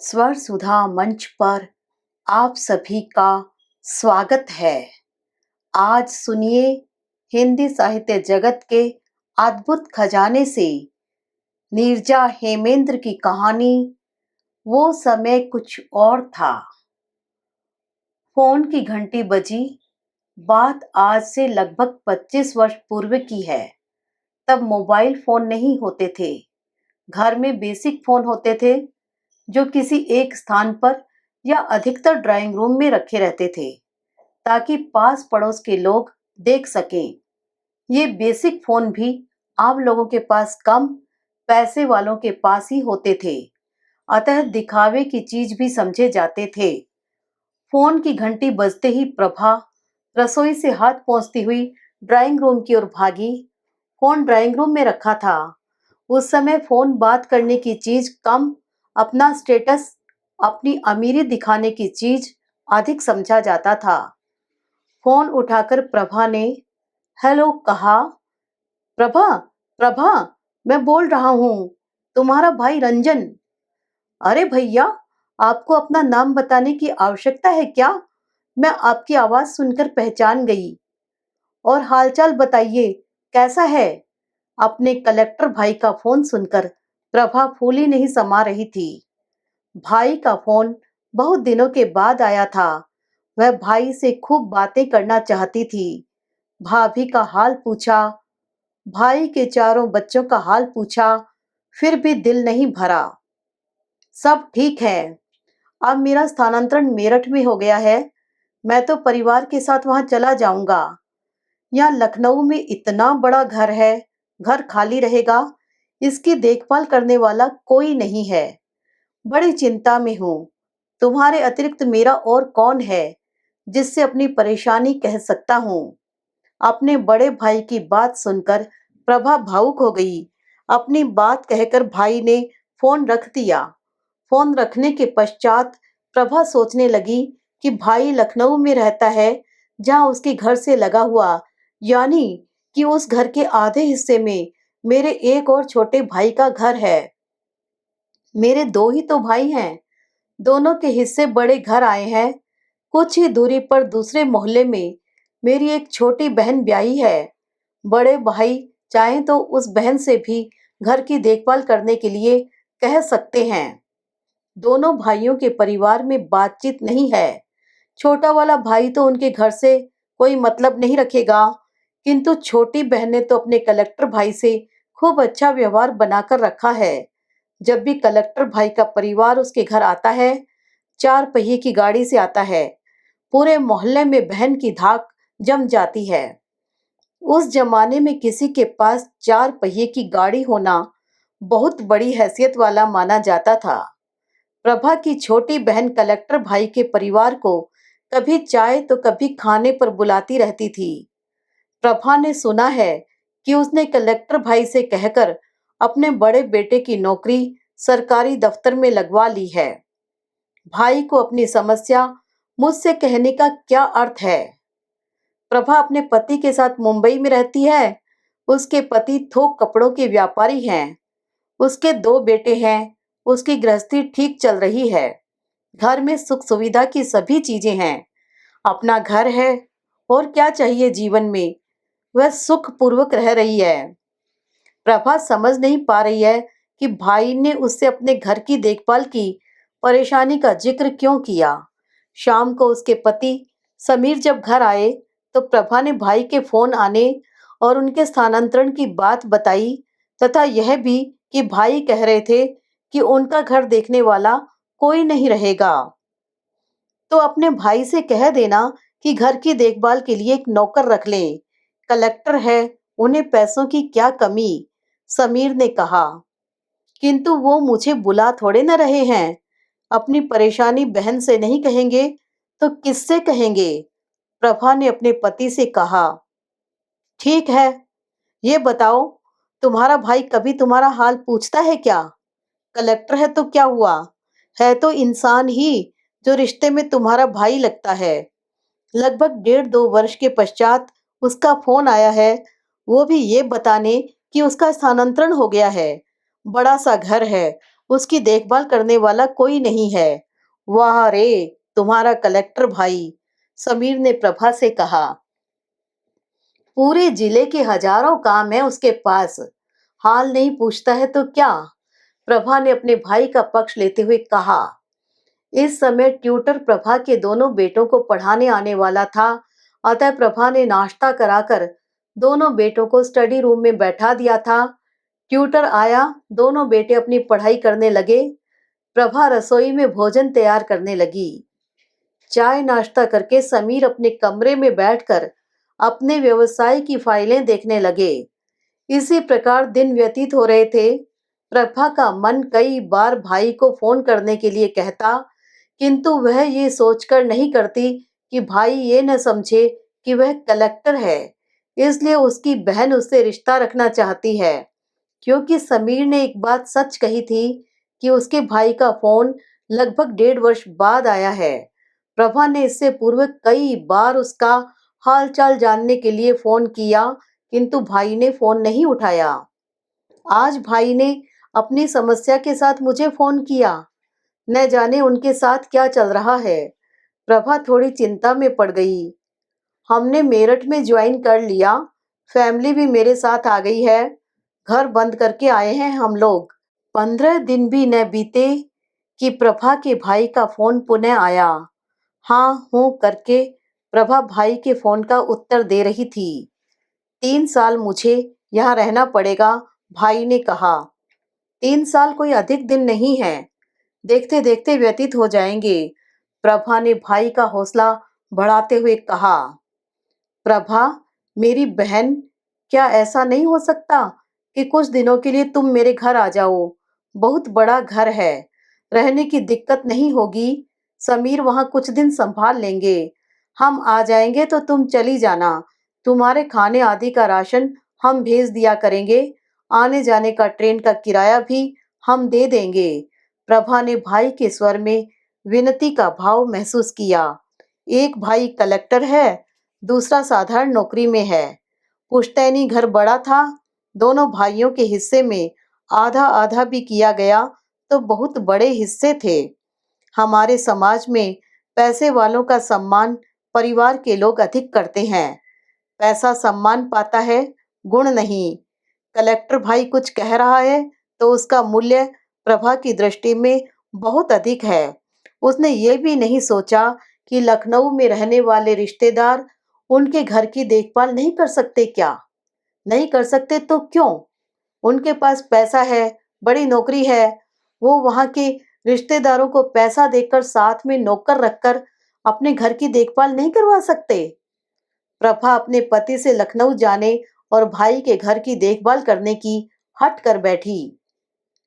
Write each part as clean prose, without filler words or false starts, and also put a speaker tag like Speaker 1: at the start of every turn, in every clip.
Speaker 1: स्वर सुधा मंच पर आप सभी का स्वागत है। आज सुनिए हिंदी साहित्य जगत के अद्भुत खजाने से नीरजा हेमेंद्र की कहानी वो समय कुछ और था। फोन की घंटी बजी। बात आज से लगभग 25 वर्ष पूर्व की है। तब मोबाइल फोन नहीं होते थे। घर में बेसिक फोन होते थे जो किसी एक स्थान पर या अधिकतर ड्राइंग रूम में रखे रहते थे ताकि पास पड़ोस के लोग देख सकें। ये बेसिक फोन भी आम लोगों के पास कम, पैसे वालों के पास ही होते थे, अतः दिखावे की चीज भी समझे जाते थे। फोन की घंटी बजते ही प्रभा रसोई से हाथ पोंछती हुई ड्राइंग रूम की ओर भागी। फोन ड्राइंग रूम में रखा था। उस समय फोन बात करने की चीज कम, अपना स्टेटस, अपनी अमीरी दिखाने की चीज अधिक समझा जाता था। फोन उठाकर प्रभा ने हेलो कहा। प्रभा, प्रभा, मैं बोल रहा हूँ, तुम्हारा भाई रंजन। अरे भैया, आपको अपना नाम बताने की आवश्यकता है क्या? मैं आपकी आवाज सुनकर पहचान गई। और हालचाल बताइए, कैसा है? अपने कलेक्टर भाई का फोन सुनकर प्रभा फूली नहीं समा रही थी। भाई का फोन बहुत दिनों के बाद आया था। वह भाई से खूब बातें करना चाहती थी। भाभी का हाल पूछा, भाई के चारों बच्चों का हाल पूछा, फिर भी दिल नहीं भरा। सब ठीक है। अब मेरा स्थानांतरण मेरठ में हो गया है। मैं तो परिवार के साथ वहां चला जाऊंगा। यहाँ लखनऊ में इतना बड़ा घर है, घर खाली रहेगा, इसकी देखभाल करने वाला कोई नहीं है। बड़ी चिंता में हूँ। तुम्हारे अतिरिक्त मेरा और कौन है जिससे अपनी परेशानी कह सकता हूँ? अपने बड़े भाई की बात सुनकर प्रभा भावुक हो गई। अपनी बात कहकर भाई ने फोन रख दिया। फोन रखने के पश्चात प्रभा सोचने लगी कि भाई लखनऊ में रहता है, जहां उसके घर से लगा हुआ, यानी कि उस घर के आधे हिस्से में मेरे एक और छोटे भाई का घर है। मेरे दो ही तो भाई हैं। दोनों के हिस्से बड़े घर आए हैं। कुछ ही दूरी पर दूसरे मोहल्ले में मेरी एक छोटी बहन ब्याही है। बड़े भाई चाहें तो उस बहन से भी घर की देखभाल करने के लिए कह सकते हैं। दोनों भाइयों के परिवार में बातचीत नहीं है। छोटा वाला भाई तो उनके घर से कोई मतलब नहीं रखेगा, किंतु छोटी बहन ने तो अपने कलेक्टर भाई से खूब अच्छा व्यवहार बनाकर रखा है। जब भी कलेक्टर भाई का परिवार उसके घर आता है, 4 पहिए की गाड़ी से आता है, पूरे मोहल्ले में बहन की धाक जम जाती है। उस जमाने में किसी के पास 4 पहिए की गाड़ी होना बहुत बड़ी हैसियत वाला माना जाता था। प्रभा की छोटी बहन कलेक्टर भाई के परिवार को कभी चाय तो कभी खाने पर बुलाती रहती थी। प्रभा ने सुना है कि उसने कलेक्टर भाई से कहकर अपने बड़े बेटे की नौकरी सरकारी दफ्तर में लगवा ली है। भाई को अपनी समस्या मुझसे कहने का क्या अर्थ है? प्रभा अपने पति के साथ मुंबई में रहती है। उसके पति थोक कपड़ों के व्यापारी हैं। उसके 2 बेटे हैं। उसकी गृहस्थी ठीक चल रही है। घर में सुख सुविधा की सभी चीजें हैं। अपना घर है, और क्या चाहिए जीवन में? वह सुख पूर्वक रह रही है। प्रभा समझ नहीं पा रही है कि भाई ने उससे अपने घर की देखभाल की परेशानी का जिक्र क्यों किया। शाम को उसके पति समीर जब घर आए तो प्रभा ने भाई के फोन आने और उनके स्थानांतरण की बात बताई, तथा यह भी कि भाई कह रहे थे कि उनका घर देखने वाला कोई नहीं रहेगा। तो अपने भाई से कह देना कि घर की देखभाल के लिए एक नौकर रख लें। कलेक्टर है, उन्हें पैसों की क्या कमी? समीर ने कहा। किंतु वो मुझे बुला थोड़े न रहे हैं। अपनी परेशानी बहन से नहीं कहेंगे तो किससे कहेंगे? प्रभा ने अपने पति से कहा। ठीक है, ये बताओ, तुम्हारा भाई कभी तुम्हारा हाल पूछता है क्या? कलेक्टर है तो क्या हुआ, है तो इंसान ही, जो रिश्ते में तुम्हारा भाई लगता है। लगभग 1.5-2 वर्ष के पश्चात उसका फोन आया है, वो भी ये बताने कि उसका स्थानांतरण हो गया है। बड़ा सा घर है, उसकी देखभाल करने वाला कोई नहीं है। वाह रे, तुम्हारा कलेक्टर भाई, समीर ने प्रभा से कहा। पूरे जिले के हजारों काम है उसके पास, हाल नहीं पूछता है तो क्या? प्रभा ने अपने भाई का पक्ष लेते हुए कहा। इस समय ट्यूटर प्रभा के दोनों बेटों को पढ़ाने आने वाला था, अतः प्रभा ने नाश्ता कराकर दोनों बेटों को स्टडी रूम में बैठा दिया था। ट्यूटर आया, दोनों बेटे अपनी पढ़ाई करने लगे। प्रभा रसोई में भोजन तैयार करने लगी। चाय नाश्ता करके समीर अपने कमरे में बैठकर अपने व्यवसाय की फाइलें देखने लगे। इसी प्रकार दिन व्यतीत हो रहे थे। प्रभा का मन कई बार भाई को फोन करने के लिए कहता, किंतु वह ये सोचकर नहीं करती कि भाई ये न समझे कि वह कलेक्टर है, इसलिए उसकी बहन उससे रिश्ता रखना चाहती है। क्योंकि समीर ने एक बात सच कही थी कि उसके भाई का फोन लगभग 1.5 वर्ष बाद आया है। प्रभा ने इससे पूर्व कई बार उसका हालचाल जानने के लिए फोन किया, किंतु भाई ने फोन नहीं उठाया। आज भाई ने अपनी समस्या के साथ मुझे फोन किया। न जाने उनके साथ क्या चल रहा है। प्रभा थोड़ी चिंता में पड़ गई। हमने मेरठ में ज्वाइन कर लिया, फैमिली भी मेरे साथ आ गई है, घर बंद करके आए हैं हम लोग। 15 दिन भी न बीते कि प्रभा के भाई का फोन पुनः आया। हाँ हूँ करके प्रभा भाई के फोन का उत्तर दे रही थी। 3 साल मुझे यहाँ रहना पड़ेगा, भाई ने कहा। 3 साल कोई अधिक दिन नहीं है, देखते देखते व्यतीत हो जाएंगे, प्रभा ने भाई का हौसला बढ़ाते हुए कहा। प्रभा, मेरी बहन, क्या ऐसा नहीं हो सकता कि कुछ दिनों के लिए तुम मेरे घर आ जाओ? बहुत बड़ा घर है, रहने की दिक्कत नहीं होगी। समीर वहां कुछ दिन संभाल लेंगे। हम आ जाएंगे तो तुम चली जाना। तुम्हारे खाने आदि का राशन हम भेज दिया करेंगे। आने जाने का ट्रेन का किराया भी हम दे देंगे। प्रभा ने भाई के स्वर में विनती का भाव महसूस किया। एक भाई कलेक्टर है, दूसरा साधारण नौकरी में है। पुश्तैनी घर बड़ा था, दोनों भाइयों के हिस्से में आधा आधा भी किया गया तो बहुत बड़े हिस्से थे। हमारे समाज में पैसे वालों का सम्मान परिवार के लोग अधिक करते हैं। पैसा सम्मान पाता है, गुण नहीं। कलेक्टर भाई कुछ कह रहा है तो उसका मूल्य प्रभा की दृष्टि में बहुत अधिक है। उसने ये भी नहीं सोचा कि लखनऊ में रहने वाले रिश्तेदार उनके घर की देखभाल नहीं कर सकते क्या? नहीं कर सकते तो क्यों? उनके पास पैसा है, बड़ी नौकरी है, वो वहां के रिश्तेदारों को पैसा देकर साथ में नौकर रखकर अपने घर की देखभाल नहीं करवा सकते? प्रभा अपने पति से लखनऊ जाने और भाई के घर की देखभाल करने की हट कर बैठी।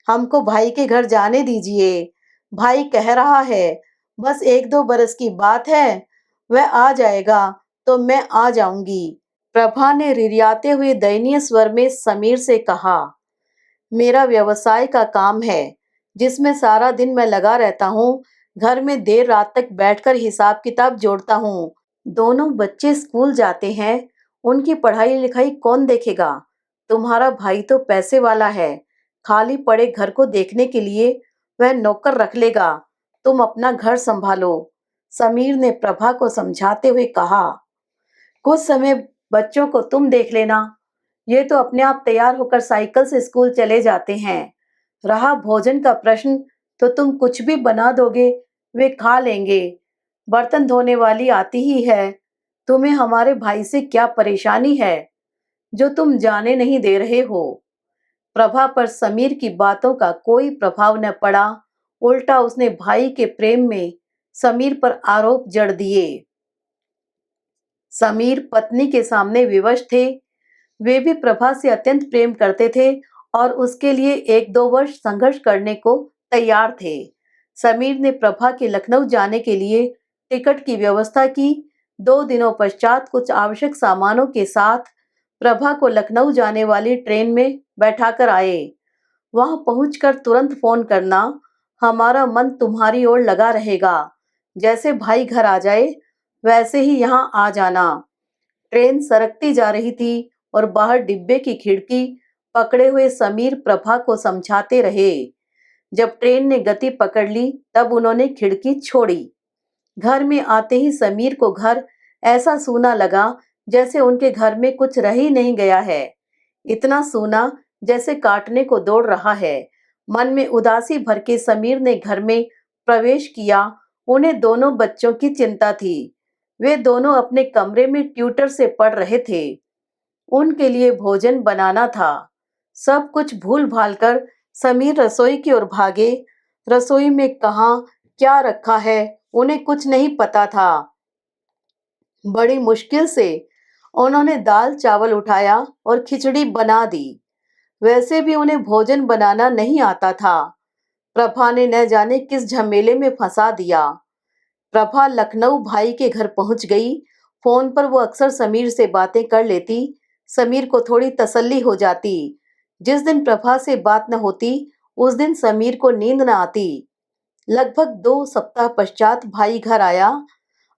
Speaker 1: हमको भाई के घर जाने दीजिए, भाई कह रहा है, बस 1-2 बरस की बात है, वह आ जाएगा तो मैं आ जाऊंगी। प्रभा ने रिरियाते हुए दयनीय स्वर में समीर से कहा। मेरा व्यवसाय का काम है, जिसमें सारा दिन मैं लगा रहता हूँ। घर में देर रात तक बैठकर हिसाब किताब जोड़ता हूँ। दोनों बच्चे स्कूल जाते हैं, उनकी पढ़ाई लिखाई कौन देखेगा? तुम्हारा भाई तो पैसे वाला है, खाली पड़े घर को देखने के लिए वह नौकर रख लेगा। तुम अपना घर संभालो, समीर ने प्रभा को समझाते हुए कहा। कुछ समय बच्चों को तुम देख लेना, ये तो अपने आप तैयार होकर साइकिल से स्कूल चले जाते हैं। रहा भोजन का प्रश्न, तो तुम कुछ भी बना दोगे, वे खा लेंगे। बर्तन धोने वाली आती ही है। तुम्हें हमारे भाई से क्या परेशानी है, जो तुम जाने नहीं दे रहे हो? प्रभा पर समीर की बातों का कोई प्रभाव न पड़ा, उल्टा उसने भाई के प्रेम में समीर पर आरोप जड़ दिए। समीर पत्नी के सामने विवश थे। वे भी प्रभा से अत्यंत प्रेम करते थे और उसके लिए 1-2 वर्ष संघर्ष करने को तैयार थे। समीर ने प्रभा के लखनऊ जाने के लिए टिकट की व्यवस्था की। 2 दिनों पश्चात कुछ आवश्यक सामानों के साथ प्रभा को लखनऊ जाने वाली ट्रेन में बैठाकर आए। वहां पहुंचकर तुरंत फोन करना, हमारा मन तुम्हारी ओर लगा रहेगा। जैसे भाई घर आ जाए वैसे ही यहाँ आ जाना। ट्रेन सरकती जा रही थी और बाहर डिब्बे की खिड़की पकड़े हुए समीर प्रभा को समझाते रहे। जब ट्रेन ने गति पकड़ ली तब उन्होंने खिड़की छोड़ी। घर में आते ही समीर को घर ऐसा सूना लगा जैसे उनके घर में कुछ रह ही नहीं गया है। इतना सूना जैसे काटने को दौड़ रहा है। मन में उदासी भर के समीर ने घर में प्रवेश किया। उन्हें दोनों बच्चों की चिंता थी। वे दोनों अपने कमरे में ट्यूटर से पढ़ रहे थे। उनके लिए भोजन बनाना था। सब कुछ भूल भाल कर समीर रसोई की ओर भागे। रसोई में कहाँ क्या रखा है उन्हें कुछ नहीं पता था। बड़ी मुश्किल से उन्होंने दाल चावल उठाया और खिचड़ी बना दी। वैसे भी उन्हें भोजन बनाना नहीं आता था। प्रभा ने न जाने किस झमेले में फंसा दिया। प्रभा लखनऊ भाई के घर पहुंच गई। फोन पर वो अक्सर समीर से बातें कर लेती। समीर को थोड़ी तसल्ली हो जाती। जिस दिन प्रभा से बात न होती उस दिन समीर को नींद न आती। लगभग 2 सप्ताह पश्चात भाई घर आया।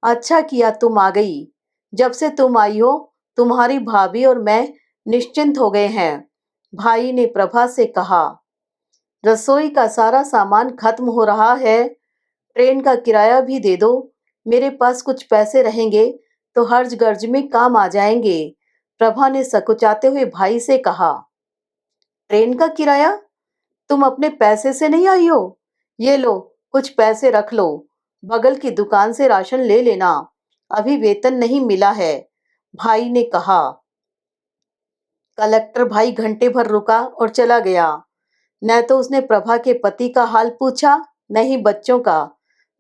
Speaker 1: अच्छा किया तुम आ गई। जब से तुम आई हो तुम्हारी भाभी और मैं निश्चिंत हो गए हैं। भाई ने प्रभा से कहा। रसोई का सारा सामान खत्म हो रहा है। ट्रेन का किराया भी दे दो। मेरे पास कुछ पैसे रहेंगे तो हर्ज गर्ज में काम आ जाएंगे। प्रभा ने सकुचाते हुए भाई से कहा। ट्रेन का किराया? तुम अपने पैसे से नहीं आई हो? ये लो कुछ पैसे रख लो। बगल की दुकान से राशन ले लेना। अभी वेतन नहीं मिला है। भाई ने कहा। कलेक्टर भाई घंटे भर रुका और चला गया। न तो उसने प्रभा के पति का हाल पूछा न ही बच्चों का।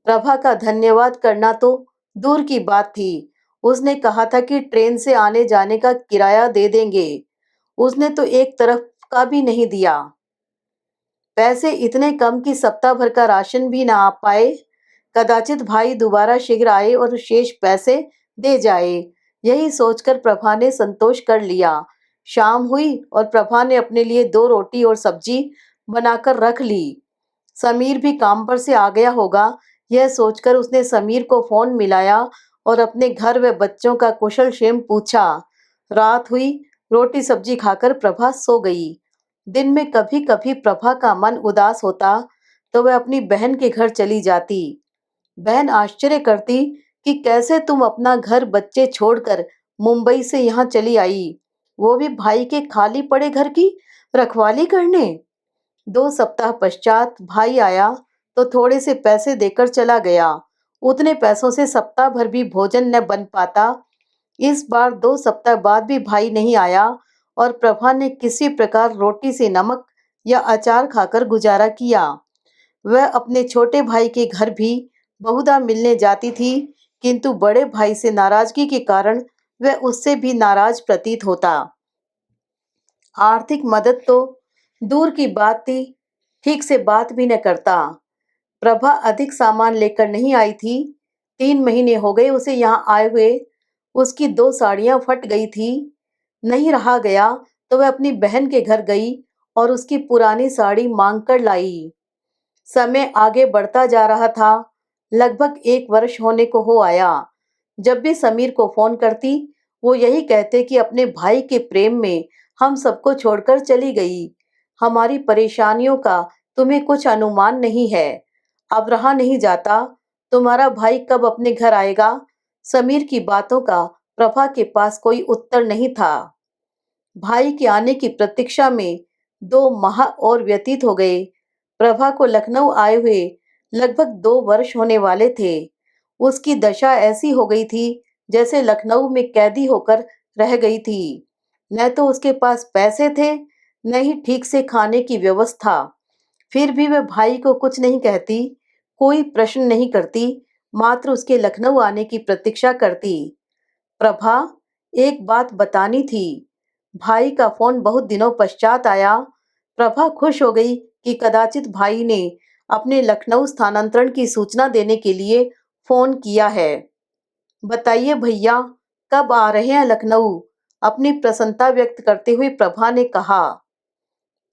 Speaker 1: प्रभा का धन्यवाद करना तो दूर की बात थी। उसने कहा था कि ट्रेन से आने जाने का किराया दे देंगे। उसने तो एक तरफ का भी नहीं दिया। पैसे इतने कम कि सप्ताह भर का राशन भी ना आ पाए। कदाचित भाई दोबारा शीघ्र आए और शेष पैसे दे जाए। यही सोचकर प्रभा ने संतोष कर लिया। शाम हुई और प्रभा ने अपने लिए 2 रोटी और सब्जी बनाकर रख ली। समीर भी काम पर से आ गया होगा। यह सोचकर उसने समीर को फोन मिलाया और अपने घर व बच्चों का कुशल क्षेम पूछा। रात हुई। रोटी सब्जी खाकर प्रभा सो गई। दिन में कभी कभी प्रभा का मन उदास होता तो वह अपनी बहन के घर चली जाती। बहन आश्चर्य करती कि कैसे तुम अपना घर बच्चे छोड़कर मुंबई से यहाँ चली आई, वो भी भाई के खाली पड़े घर की रखवाली करने। 2 सप्ताह पश्चात भाई आया तो थोड़े से पैसे देकर चला गया। उतने पैसों से सप्ताह भर भी भोजन न बन पाता। इस बार 2 सप्ताह बाद भी भाई नहीं आया और प्रभा ने किसी प्रकार रोटी से नमक या अचार खाकर गुजारा किया। वह अपने छोटे भाई के घर भी बहुधा मिलने जाती थी, किंतु बड़े भाई से नाराजगी के कारण वह उससे भी नाराज प्रतीत होता। आर्थिक मदद तो दूर की बात थी, ठीक से बात भी न करता। प्रभा अधिक सामान लेकर नहीं आई थी। 3 महीने हो गए उसे यहाँ आए हुए। उसकी 2 साड़ियाँ फट गई थी। नहीं रहा गया तो वह अपनी बहन के घर गई और उसकी पुरानी साड़ी मांग कर लाई। समय आगे बढ़ता जा रहा था। लगभग 1 वर्ष होने को हो आया। जब भी समीर को फोन करती वो यही कहते कि अपने भाई के प्रेम में हम सबको छोड़कर चली गई। हमारी परेशानियों का तुम्हें कुछ अनुमान नहीं है। अब रहा नहीं जाता। तुम्हारा भाई कब अपने घर आएगा? समीर की बातों का प्रभा के पास कोई उत्तर नहीं था। भाई के आने की प्रतीक्षा में 2 माह और व्यतीत हो गए। प्रभा को लखनऊ आए हुए लगभग 2 वर्ष होने वाले थे। उसकी दशा ऐसी हो गई थी जैसे लखनऊ में कैदी होकर रह गई थी। न तो उसके पास पैसे थे न ही ठीक से खाने की व्यवस्था। फिर भी वह भाई को कुछ नहीं कहती, कोई प्रश्न नहीं करती, मात्र उसके लखनऊ आने की प्रतीक्षा करती। प्रभा, एक बात बतानी थी। भाई का फोन बहुत दिनों पश्चात आया। प्रभा खुश हो गई कि कदाचित भाई ने अपने लखनऊ स्थानांतरण की सूचना देने के लिए फोन किया है। बताइए भैया, कब आ रहे हैं लखनऊ? अपनी प्रसन्नता व्यक्त करते हुए प्रभा ने कहा।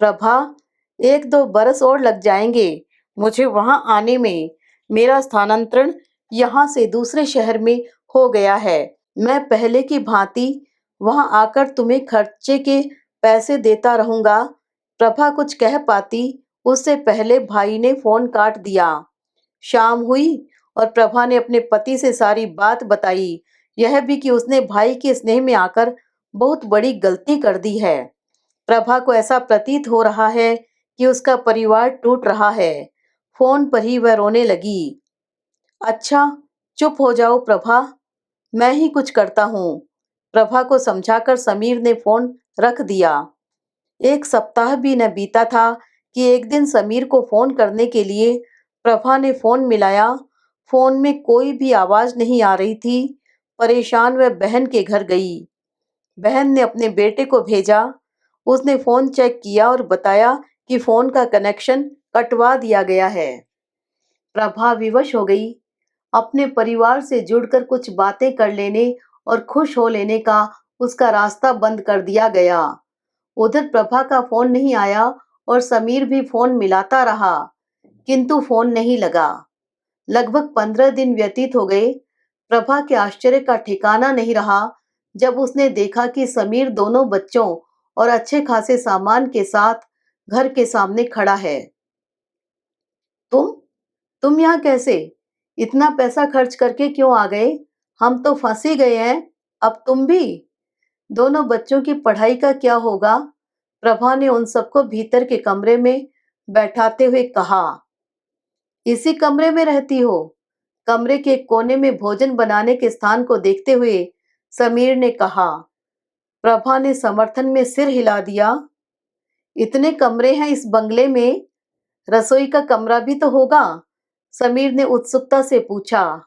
Speaker 1: प्रभा, 1-2 बरस और लग जाएंगे मुझे वहां आने में। मेरा स्थानांतरण यहाँ से दूसरे शहर में हो गया है। मैं पहले की भांति वहां आकर तुम्हें खर्चे के पैसे देता रहूंगा। प्रभा कुछ कह पाती उससे पहले भाई ने फोन काट दिया। शाम हुई और प्रभा ने अपने पति से सारी बात बताई, यह भी कि उसने भाई के स्नेह में आकर बहुत बड़ी गलती कर दी है। प्रभा को ऐसा प्रतीत हो रहा है कि उसका परिवार टूट रहा है। फोन पर ही वह रोने लगी। अच्छा, चुप हो जाओ प्रभा, मैं ही कुछ करता हूँ। प्रभा को समझाकर समीर ने फोन रख दिया। एक सप्ताह भी न बीता था कि एक दिन समीर को फोन करने के लिए प्रभा ने फोन मिलाया। फोन में कोई भी आवाज नहीं आ रही थी। परेशान वह बहन के घर गई। बहन ने अपने बेटे को भेजा। उसने फोन चेक किया और बताया कि फोन का कनेक्शन कटवा दिया गया है। प्रभा विवश हो गई। अपने परिवार से जुड़कर कुछ बातें कर लेने और खुश हो लेने का उसका रास्ता बंद कर दिया गया। उधर प्रभा का फोन नहीं आया और समीर भी फोन मिलाता रहा, किंतु फोन नहीं लगा। लगभग 15 दिन व्यतीत हो गए। प्रभा के आश्चर्य का ठिकाना नहीं रहा जब उसने देखा कि समीर दोनों बच्चों और अच्छे खासे सामान के साथ घर के सामने खड़ा है। तुम तुम यहाँ कैसे? इतना पैसा खर्च करके क्यों आ गए? हम तो फंस ही गए हैं। अब तुम भी? दोनों बच्चों की पढ़ाई का क्या होगा? प्रभा ने उन सबको भीतर के कमरे में बैठाते हुए कहा। इसी कमरे में रहती हो? कमरे के एक कोने में भोजन बनाने के स्थान को देखते हुए समीर ने कहा। प्रभा ने समर्थन में सिर हिला दिया। इतने कमरे हैं इस बंगले में, रसोई का कमरा भी तो होगा? समीर ने उत्सुकता से पूछा।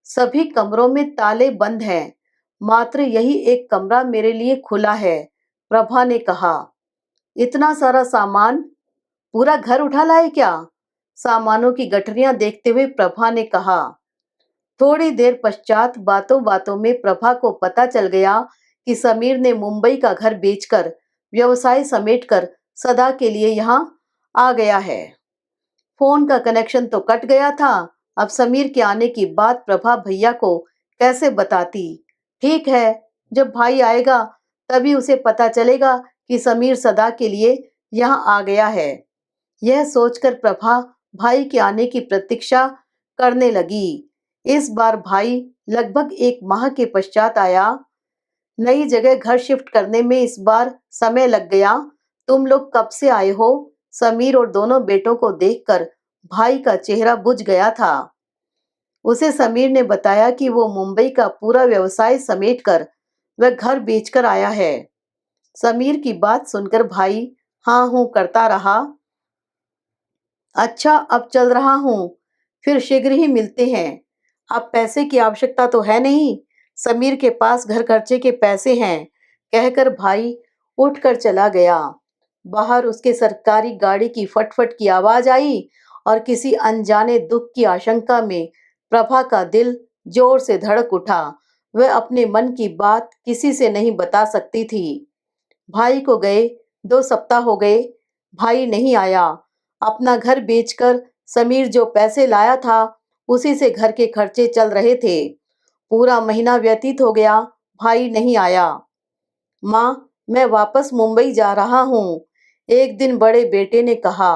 Speaker 1: सभी कमरों में ताले बंद हैं, मात्र यही एक कमरा मेरे लिए खुला है, प्रभा ने कहा। इतना सारा सामान पूरा घर उठा लाए क्या? सामानों की गठरियां देखते हुए प्रभा ने कहा। थोड़ी देर पश्चात बातों बातों में प्रभा को पता चल गया कि समीर ने मुंबई का घर बेचकर व्यवसाय समेटकर सदा के लिए यहाँ आ गया है। फोन का कनेक्शन तो कट गया था। अब समीर के आने की बात प्रभा भैया को कैसे बताती? ठीक है, जब भाई आएगा तभी उसे पता चलेगा कि समीर सदा के लिए यहाँ आ गया है। यह सोचकर प्रभा भाई के आने की प्रतीक्षा करने लगी। इस बार भाई लगभग 1 माह के पश्चात आया। नई जगह घर शिफ्ट करने में इस बार समय लग गया। तुम लोग कब से आए हो? समीर और दोनों बेटों को देखकर भाई का चेहरा बुझ गया था। उसे समीर ने बताया कि वो मुंबई का पूरा व्यवसाय समेटकर वह घर बेचकर आया है। समीर की बात सुनकर भाई हाँ हूँ करता रहा। अच्छा, अब चल रहा हूँ, फिर शीघ्र ही मिलते हैं। अब पैसे की आवश्यकता तो है नहीं, समीर के पास घर खर्चे के पैसे हैं, कहकर भाई उठकर चला गया। बाहर उसके सरकारी गाड़ी की फटफट की आवाज आई और किसी अनजाने दुख की आशंका में प्रभा का दिल जोर से धड़क उठा। वह अपने मन की बात किसी से नहीं बता सकती थी। भाई को गए 2 सप्ताह हो गए, भाई नहीं आया। अपना घर बेचकर समीर जो पैसे लाया था उसी से घर के खर्चे चल रहे थे। पूरा महीना व्यतीत हो गया, भाई नहीं आया। माँ, मैं वापस मुंबई जा रहा हूँ, एक दिन बड़े बेटे ने कहा।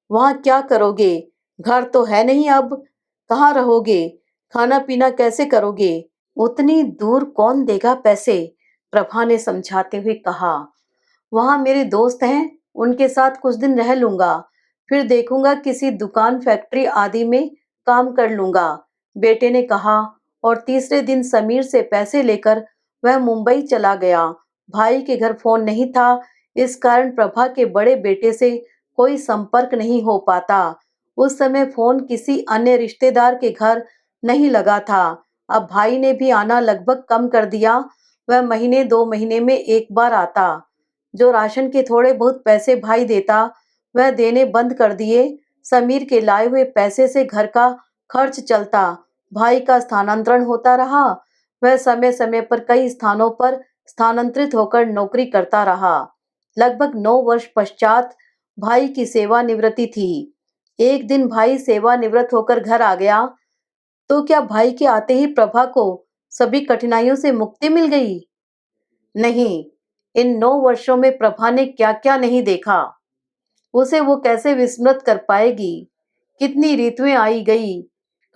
Speaker 1: वहाँ क्या करोगे? घर तो है नहीं अब, कहाँ रहोगे? खाना पीना कैसे करोगे? उतनी दूर कौन देगा पैसे? प्रभा ने समझाते हुए कहा। वहाँ मेरे दोस्त हैं, उनके साथ कुछ दिन रह लूंगा, फिर देखूंगा किसी दुकान फैक्ट्री आदि में काम कर लूंगा, बेटे ने कहा। और तीसरे दिन समीर से पैसे लेकर वह मुंबई चला गया। भाई के घर फोन नहीं था, इस कारण प्रभा के बड़े बेटे से कोई संपर्क नहीं हो पाता। उस समय फोन किसी अन्य रिश्तेदार के घर नहीं लगा था। अब भाई ने भी आना लगभग कम कर दिया। वह महीने 2 महीने में एक बार आता। जो राशन के थोड़े बहुत पैसे भाई देता वह देने बंद कर दिए। समीर के लाए हुए पैसे से घर का खर्च चलता। भाई का स्थानांतरण होता रहा। वह समय समय पर कई स्थानों पर स्थानांतरित होकर नौकरी करता रहा। लगभग 9 वर्ष पश्चात भाई की सेवानिवृत्ति थी। एक दिन भाई सेवानिवृत्त होकर घर आ गया तो क्या भाई के आते ही प्रभा को सभी कठिनाइयों से मुक्ति मिल गई? नहीं, इन 9 वर्षों में प्रभा ने क्या क्या नहीं देखा। उसे वो कैसे विस्मृत कर पाएगी। कितनी ऋतुएं आई गई,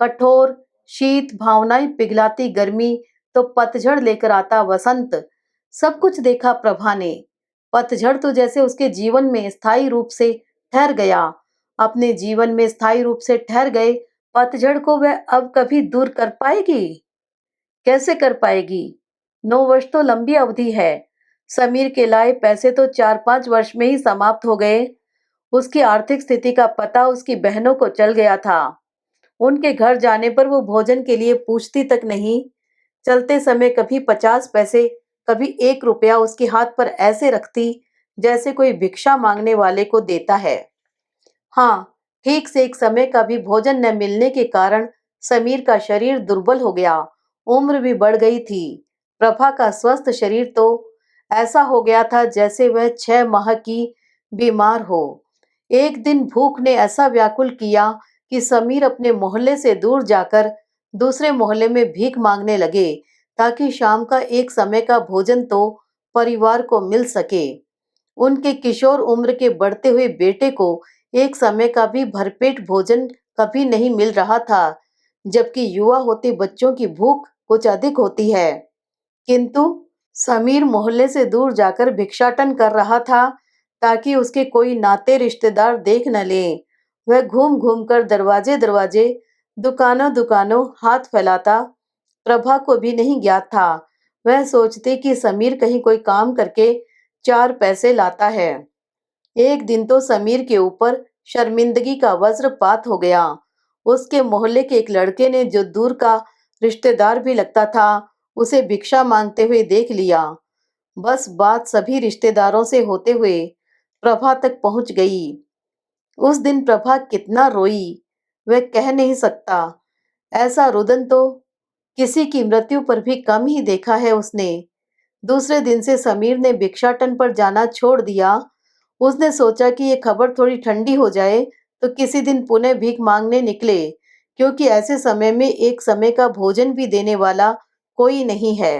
Speaker 1: कठोर शीत, भावनाएं पिघलाती गर्मी, तो पतझड़ लेकर आता वसंत। सब कुछ देखा प्रभा ने। पतझड़ तो जैसे उसके जीवन में स्थायी रूप से ठहर गया। अपने जीवन में स्थायी रूप से ठहर गए पतझड़ को वह अब कभी दूर कर पाएगी? कैसे कर पाएगी? 9 वर्ष तो लंबी अवधि है। समीर के लाए पैसे तो 4-5 वर्ष में ही समाप्त हो गए। उसकी आर्थिक स्थिति का पता उसकी बहनों को चल गया था। उनके घर जाने पर वो भोजन के लिए पूछती तक नहीं। चलते समय कभी 50 पैसे, कभी 1 रुपया उसके हाथ पर ऐसे रखती जैसे कोई भिक्षा मांगने वाले को देता है। हाँ, ठीक से एक समय का भी भोजन न मिलने के कारण समीर का शरीर दुर्बल हो गया। उम्र भी बढ़ गई थी। प्रभा का स्वस्थ शरीर तो ऐसा हो गया था जैसे वह 6 माह की बीमार हो। एक दिन भूख ने ऐसा व्याकुल किया कि समीर अपने मोहल्ले से दूर जाकर दूसरे मोहल्ले में भीख मांगने लगे, ताकि शाम का एक समय का भोजन तो परिवार को मिल सके। उनके किशोर उम्र के बढ़ते हुए बेटे को एक समय का भी भरपेट भोजन कभी नहीं मिल रहा था, जबकि युवा होते बच्चों की भूख कुछ अधिक होती है। किंतु समीर मोहल्ले से दूर जाकर भिक्षाटन कर रहा था, ताकि उसके कोई नाते रिश्तेदार देख न लें। वह घूम घूम कर दरवाजे दरवाजे, दुकानों दुकानों हाथ फैलाता। प्रभा को भी नहीं ज्ञात था। वह सोचती कि समीर कहीं कोई काम करके 4 पैसे लाता है। एक दिन तो समीर के ऊपर शर्मिंदगी का वज्रपात हो गया। उसके मोहल्ले के एक लड़के ने, जो दूर का रिश्तेदार भी लगता था, उसे भिक्षा मांगते हुए देख लिया। बस बात सभी रिश्तेदारों से होते हुए प्रभा तक पहुंच गई। उस दिन प्रभा कितना रोई, वह कह नहीं सकता। ऐसा रुदन तो किसी की मृत्यु पर भी कम ही देखा है उसने। दूसरे दिन से समीर ने भिक्षाटन पर जाना छोड़ दिया। उसने सोचा कि ये खबर थोड़ी ठंडी हो जाए तो किसी दिन पुनः भीख मांगने निकले, क्योंकि ऐसे समय में एक समय का भोजन भी देने वाला कोई नहीं है।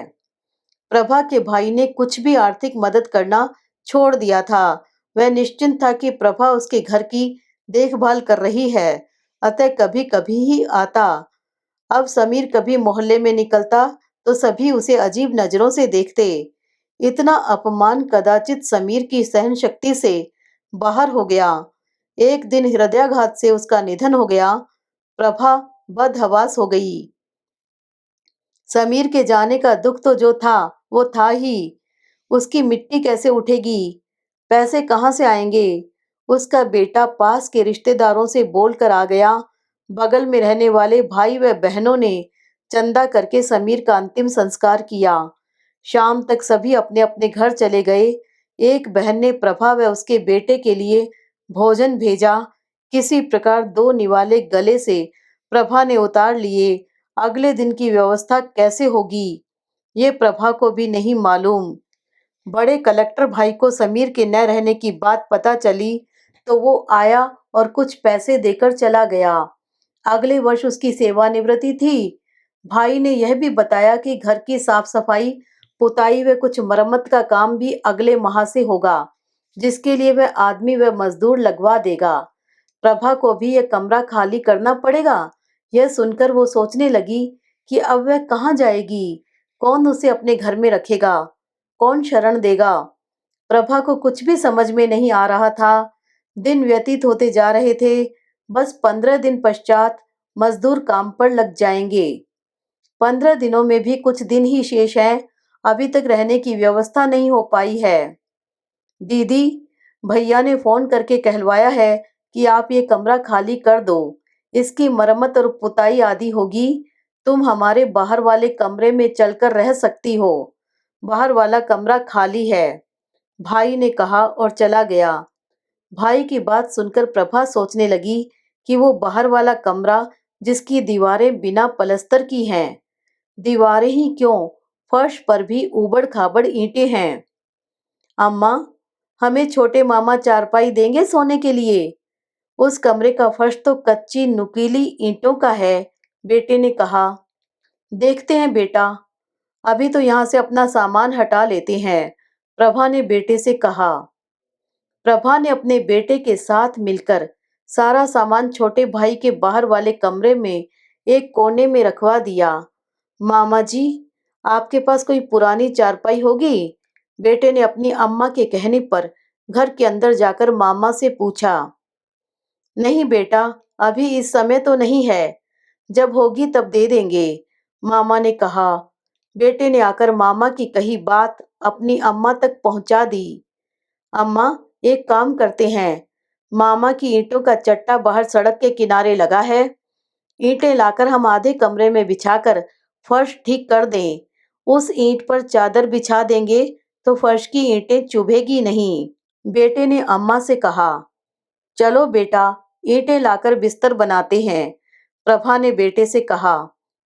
Speaker 1: प्रभा के भाई ने कुछ भी आर्थिक मदद करना छोड़ दिया था। वह निश्चिंत था कि प्रभा उसके घर की देखभाल कर रही है, अतः कभी कभी ही आता। अब समीर कभी मोहल्ले में निकलता तो सभी उसे अजीब नजरों से देखते। इतना अपमान कदाचित समीर की सहन शक्ति से बाहर हो गया। एक दिन हृदयाघात से उसका निधन हो गया। प्रभा बदहवास हो गई। समीर के जाने का दुख तो जो था वो था ही। उसकी मिट्टी कैसे उठेगी, पैसे कहाँ से आएंगे। उसका बेटा पास के रिश्तेदारों से बोलकर आ गया। बगल में रहने वाले भाई व बहनों ने चंदा करके समीर का अंतिम संस्कार किया। शाम तक सभी अपने अपने घर चले गए। एक बहन ने प्रभा व उसके बेटे के लिए भोजन भेजा। किसी प्रकार 2 निवाले गले से प्रभा ने उतार लिए। अगले दिन की व्यवस्था कैसे होगी, ये प्रभा को भी नहीं मालूम। बड़े कलेक्टर भाई को समीर के न रहने की बात पता चली तो वो आया और कुछ पैसे देकर चला गया। अगले वर्ष उसकी सेवानिवृत्ति थी। भाई ने यह भी बताया कि घर की साफ सफाई, पुताई व कुछ मरम्मत का काम भी अगले माह से होगा, जिसके लिए वह आदमी व मजदूर लगवा देगा। प्रभा को भी यह कमरा खाली करना पड़ेगा। यह सुनकर वो सोचने लगी कि अब वह कहाँ जाएगी, कौन उसे अपने घर में रखेगा, कौन शरण देगा। प्रभा को कुछ भी समझ में नहीं आ रहा था। दिन व्यतीत होते जा रहे थे। बस 15 दिन पश्चात मजदूर काम पर लग जाएंगे। 15 दिनों में भी कुछ दिन ही शेष हैं। अभी तक रहने की व्यवस्था नहीं हो पाई है। दीदी, भैया ने फोन करके कहलवाया है कि आप ये कमरा खाली कर दो। इसकी मरम्मत और पुताई आदि होगी। तुम हमारे बाहर वाले कमरे में चलकर रह सकती हो। बाहर वाला कमरा खाली है, भाई ने कहा और चला गया। भाई की बात सुनकर प्रभा सोचने लगी कि वो बाहर वाला कमरा, जिसकी दीवारें बिना पलस्तर की हैं, दीवारें ही क्यों, फर्श पर भी ऊबड़ खाबड़ ईंटें हैं। अम्मा, हमें छोटे मामा चारपाई देंगे सोने के लिए? उस कमरे का फर्श तो कच्ची नुकीली ईंटों का है, बेटे ने कहा। देखते हैं बेटा, अभी तो यहाँ से अपना सामान हटा लेते हैं, प्रभा ने बेटे से कहा। प्रभा ने अपने बेटे के साथ मिलकर सारा सामान छोटे भाई के बाहर वाले कमरे में एक कोने में रखवा दिया। मामा जी, आपके पास कोई पुरानी चारपाई होगी? बेटे ने अपनी अम्मा के कहने पर घर के अंदर जाकर मामा से पूछा। नहीं बेटा, अभी इस समय तो नहीं है, जब होगी तब दे देंगे, मामा ने कहा। बेटे ने आकर मामा की कही बात अपनी अम्मा तक पहुंचा दी। अम्मा, एक काम करते हैं, मामा की ईंटों का चट्टा बाहर सड़क के किनारे लगा है, ईंटें लाकर हम आधे कमरे में बिछाकर फर्श ठीक कर दें। उस ईंट पर चादर बिछा देंगे तो फर्श की ईंटें चुभेगी नहीं। बेटे ने अम्मा से कहा। चलो बेटा, ईंटें लाकर बिस्तर बनाते हैं, प्रभा ने बेटे से कहा।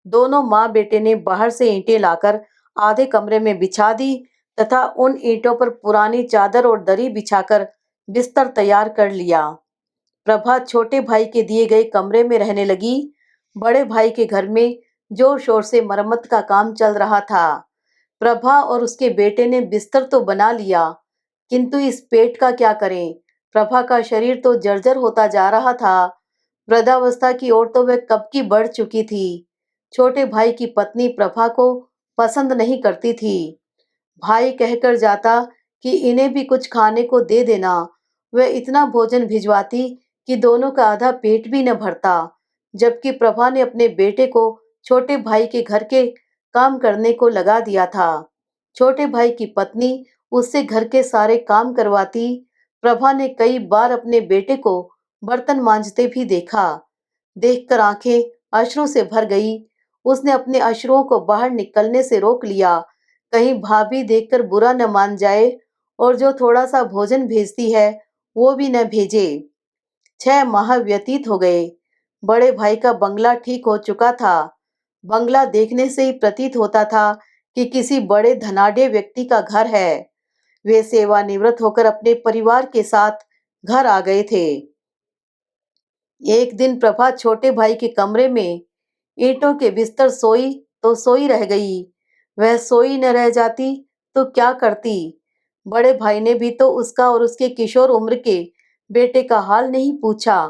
Speaker 1: दोनों माँ बेटे ने बाहर से ईंटें लाकर आधे कमरे में बिछा दी तथा उन ईंटों पर पुरानी चादर और दरी बिछाकर बिस्तर तैयार कर लिया। प्रभा छोटे भाई के दिए गए कमरे में रहने लगी। बड़े भाई के घर में जोर शोर से मरम्मत का काम चल रहा था। प्रभा और उसके बेटे ने बिस्तर तो बना लिया, किंतु इस पेट का क्या करें? प्रभा का शरीर तो जर्जर होता जा रहा था। वृद्धावस्था की ओर तो वह कब की बढ़ चुकी थी। छोटे भाई की पत्नी प्रभा को पसंद नहीं करती थी। भाई कहकर जाता कि इन्हें भी कुछ खाने को दे देना। वह इतना भोजन भिजवाती कि दोनों का आधा पेट भी न भरता। जबकि प्रभा ने अपने बेटे को छोटे भाई के घर के काम करने को लगा दिया था। छोटे भाई की पत्नी उससे घर के सारे काम करवाती। प्रभा ने कई बार अपने बेटे को बर्तन मांजते भी देखा। देखकर आंखें अश्रु से भर गई। उसने अपने अश्रुओं को बाहर निकलने से रोक लिया, कहीं भाभी देखकर बुरा न मान जाए और जो थोड़ा सा भोजन भेजती है वो भी न भेजे। 6 माह व्यतीत हो गए। बड़े भाई का बंगला ठीक हो चुका था। बंगला देखने से ही प्रतीत होता था कि किसी बड़े धनाढ्य व्यक्ति का घर है। वे सेवानिवृत्त होकर अपने परिवार के साथ घर आ गए थे। एक दिन प्रभा छोटे भाई के कमरे में ईंटों के बिस्तर सोई तो सोई रह गई। वह सोई न रह जाती तो क्या करती? बड़े भाई ने भी तो उसका और उसके किशोर उम्र के बेटे का हाल नहीं पूछा।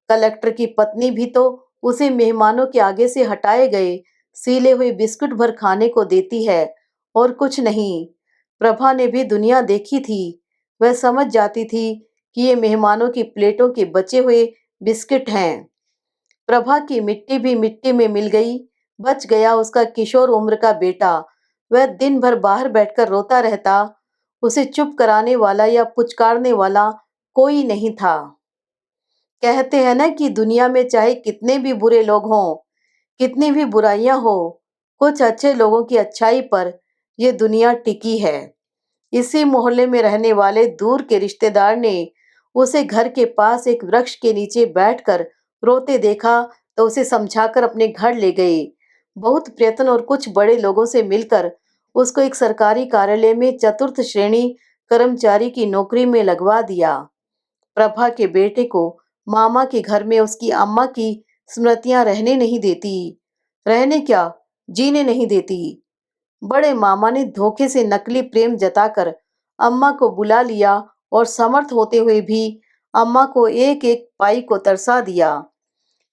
Speaker 1: कलेक्टर की पत्नी भी तो उसे मेहमानों के आगे से हटाए गए सीले हुए बिस्कुट भर खाने को देती है और कुछ नहीं। प्रभा ने भी दुनिया देखी थी। वह समझ जाती थी कि ये मेहमानों की प्लेटों के बचे हुए बिस्किट हैं। प्रभा की मिट्टी भी मिट्टी में मिल गई। बच गया उसका किशोर उम्र का बेटा। वह दिन भर बाहर बैठकर रोता रहता। उसे चुप कराने वाला या पुचकारने वाला कोई नहीं था। कहते हैं ना कि दुनिया में चाहे कितने भी बुरे लोग हों, कितनी भी बुराइयां हो, कुछ अच्छे लोगों की अच्छाई पर यह दुनिया टिकी है। इसी मोहल्ले में रहने वाले दूर के रिश्तेदार ने उसे घर के पास एक वृक्ष के नीचे बैठकर रोते देखा तो उसे समझाकर अपने घर ले गए। बहुत प्रयत्न और कुछ बड़े लोगों से मिलकर उसको एक सरकारी कार्यालय में चतुर्थ श्रेणी कर्मचारी की नौकरी में लगवा दिया। प्रभा के बेटे को मामा के घर में उसकी अम्मा की स्मृतियां रहने नहीं देती। रहने क्या, जीने नहीं देती। बड़े मामा ने धोखे से नकली प्रेम जताकर अम्मा को बुला लिया और समर्थ होते हुए भी अम्मा को एक एक पाई को तरसा दिया।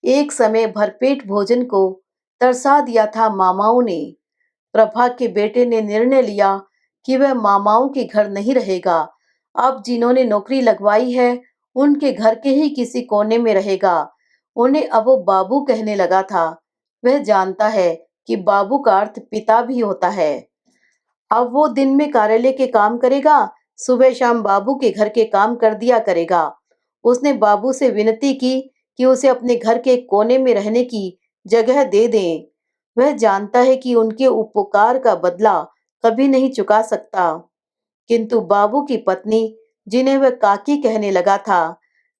Speaker 1: एक समय भरपेट भोजन को तरसा दिया था मामाओं ने। प्रभा के बेटे ने निर्णय लिया कि वह मामाओं के घर नहीं रहेगा। अब जिन्होंने नौकरी लगवाई है उनके घर के ही किसी कोने में रहेगा। उन्हें अब वो बाबू कहने लगा था। वह जानता है कि बाबू का अर्थ पिता भी होता है। अब वो दिन में कार्यालय के काम करेगा, सुबह शाम बाबू के घर के काम कर दिया करेगा। उसने बाबू से विनती की कि उसे अपने घर के कोने में रहने की जगह दे दें। वह जानता है कि उनके उपकार का बदला कभी नहीं चुका सकता। किंतु बाबू की पत्नी, जिन्हें वह काकी कहने लगा था,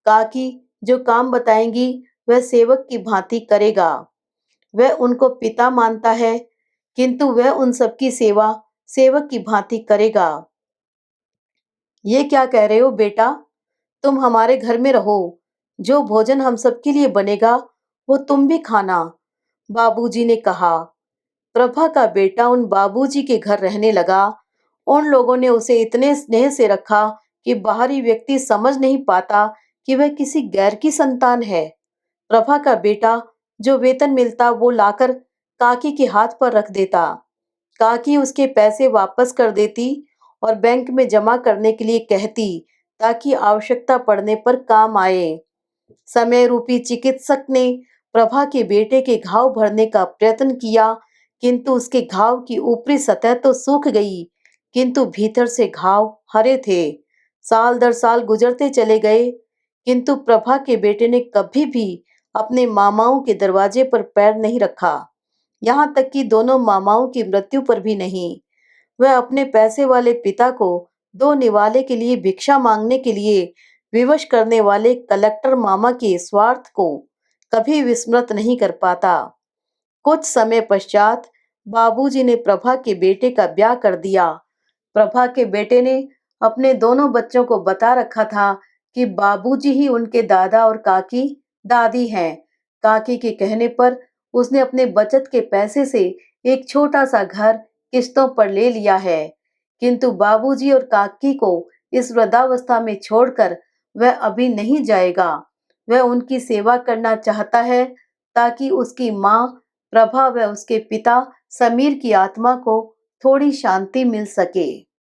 Speaker 1: काकी जो काम बताएंगी वह सेवक की भांति करेगा। वह उनको पिता मानता है, किंतु वह उन सबकी सेवा सेवक की भांति करेगा। ये क्या कह रहे हो बेटा? तुम हमारे घर में रहो। जो भोजन हम सबके लिए बनेगा वो तुम भी खाना, बाबूजी ने कहा। प्रभा का बेटा उन बाबूजी के घर रहने लगा। उन लोगों ने उसे इतने स्नेह से रखा कि बाहरी व्यक्ति समझ नहीं पाता कि वह किसी गैर की संतान है। प्रभा का बेटा जो वेतन मिलता वो लाकर काकी के हाथ पर रख देता। काकी उसके पैसे वापस कर देती और बैंक में जमा करने के लिए कहती ताकि आवश्यकता पड़ने पर काम आए। समय रूपी चिकित्सक ने प्रभा के बेटे के घाव भरने का प्रयत्न किया, किंतु उसके घाव की ऊपरी सतह तो सूख गई, किंतु भीतर से घाव हरे थे। साल दर साल गुजरते चले गए, किंतु प्रभा के बेटे ने कभी भी अपने मामाओं के दरवाजे पर पैर नहीं रखा, यहाँ तक कि दोनों मामाओं की मृत्यु पर भी नहीं। वह अपने पैसे वाले पिता को दो निवाले के लिए भिक्षा मांगने के लिए विवश करने वाले कलेक्टर मामा के स्वार्थ को कभी विस्मृत नहीं कर पाता। कुछ समय पश्चात बाबूजी ने प्रभा के बेटे का ब्याह कर दिया। प्रभा के बेटे ने अपने दोनों बच्चों को बता रखा था कि बाबूजी ही उनके दादा और काकी दादी हैं। काकी के कहने पर उसने अपने बचत के पैसे से एक छोटा सा घर किस्तों पर ले लिया है, किंतु बाबूजी और काकी को इस वृद्धावस्था में छोड़कर वह अभी नहीं जाएगा। वह उनकी सेवा करना चाहता है ताकि उसकी माँ प्रभा व उसके पिता समीर की आत्मा को थोड़ी शांति मिल सके।